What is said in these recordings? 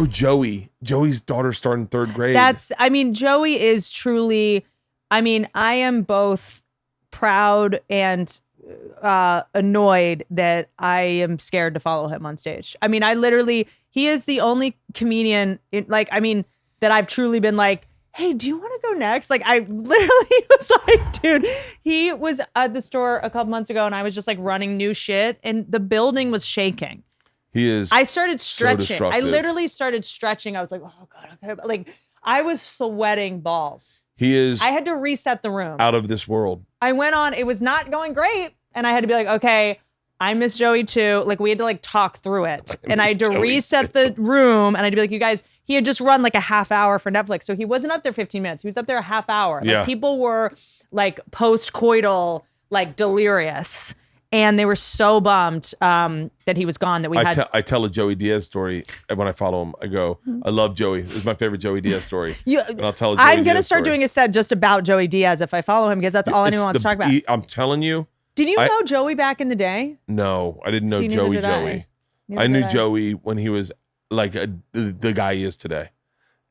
Joey's daughter starting 3rd grade. Joey is truly, I am both proud and annoyed that I am scared to follow him on stage. He is the only comedian that I've truly been like, hey, do you want to go next? Like, I literally was like, dude, he was at the store a couple months ago and I was just like running new shit and the building was shaking. He is. I started stretching. So I literally started stretching. I was like, oh God, okay. Like, I was sweating balls. He is. I had to reset the room. Out of this world. I went on, it was not going great. And I had to be like, okay, I miss Joey too. Like, we had to like talk through it. And I had to reset the room and I had to be like, you guys, he had just run like a half hour for Netflix. So he wasn't up there 15 minutes. He was up there a half hour. Like, people were like post-coital, like delirious. And they were so bummed that he was gone that we had. I tell a Joey Diaz story when I follow him. I go, I love Joey. This is my favorite Joey Diaz story. And I'll tell. I'm gonna start doing a set just about Joey Diaz if I follow him because that's all anyone wants to talk about. I'm telling you. Did you know Joey back in the day? No, I didn't know Joey. I knew Joey when he was like the guy he is today.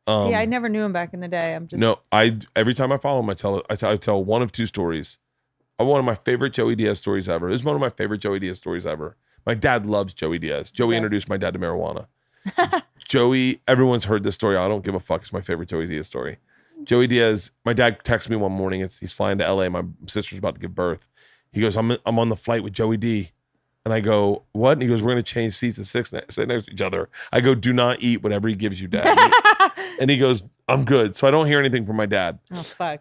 I never knew him back in the day. Every time I follow him, I tell one of two stories. One of my favorite Joey Diaz stories ever. This is one of my favorite Joey Diaz stories ever. My dad loves Joey Diaz. Joey introduced my dad to marijuana. Joey, everyone's heard this story. I don't give a fuck. It's my favorite Joey Diaz story. Joey Diaz, my dad texted me one morning. He's flying to LA. My sister's about to give birth. He goes, I'm on the flight with Joey D. And I go, what? And he goes, we're going to change seats and sit next to each other. I go, do not eat whatever he gives you, Dad. And he goes, I'm good. So I don't hear anything from my dad. Oh, fuck.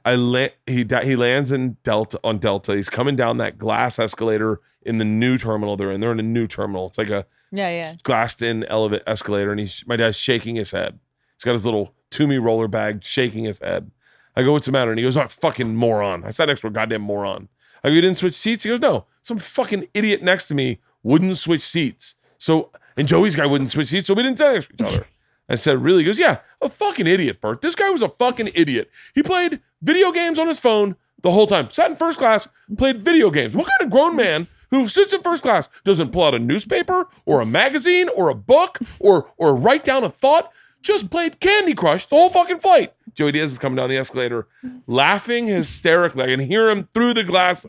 He lands on Delta. He's coming down that glass escalator in the new terminal they're in. They're in a new terminal. It's like a glassed in escalator. And my dad's shaking his head. He's got his little Toomey roller bag shaking his head. I go, what's the matter? And he goes, oh, fucking moron. I sat next to a goddamn moron. I go, you didn't switch seats? He goes, no. Some fucking idiot next to me wouldn't switch seats. And Joey's guy wouldn't switch seats, so we didn't sit next to each other. I said, really? He goes, yeah, a fucking idiot, Bert. This guy was a fucking idiot. He played video games on his phone the whole time. Sat in first class, played video games. What kind of grown man who sits in first class doesn't pull out a newspaper or a magazine or a book or write down a thought? Just played Candy Crush the whole fucking flight. Joey Diaz is coming down the escalator, laughing hysterically. I can hear him through the glass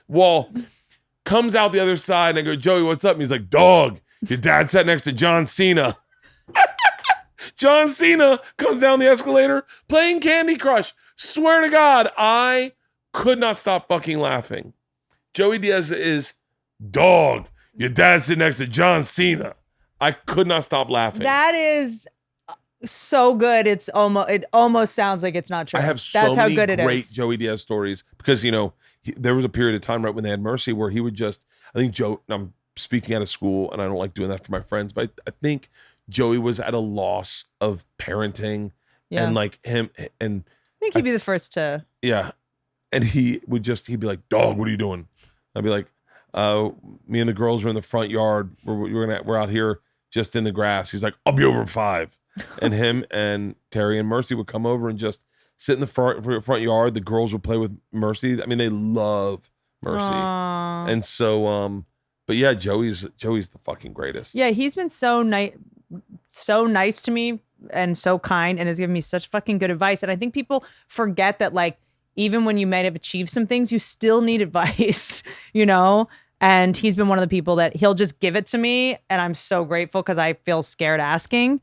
wall. Comes out the other side, and I go, Joey, what's up? And he's like, dog, your dad sat next to John Cena. John Cena comes down the escalator playing Candy Crush. Swear to God, I could not stop fucking laughing. Joey Diaz is, dog, your dad sitting next to John Cena. I could not stop laughing. That is so good. It almost sounds like it's not true. I have so many great Joey Diaz stories because, there was a period of time right when they had Mercy where he would just, I'm speaking out of school and I don't like doing that for my friends, but I think Joey was at a loss of parenting and like him. And I think he'd be the first to. Yeah. And he'd be like, dog, what are you doing? I'd be like, me and the girls are in the front yard. We're out here just in the grass. He's like, I'll be over in 5. And him and Terry and Mercy would come over and just sit in the front yard. The girls would play with Mercy. I mean, they love Mercy. Aww. And so, but yeah, Joey's the fucking greatest. Yeah, he's been so nice to me and so kind and has given me such fucking good advice. And I think people forget that, like, even when you might have achieved some things, you still need advice, And he's been one of the people that he'll just give it to me. And I'm so grateful because I feel scared asking.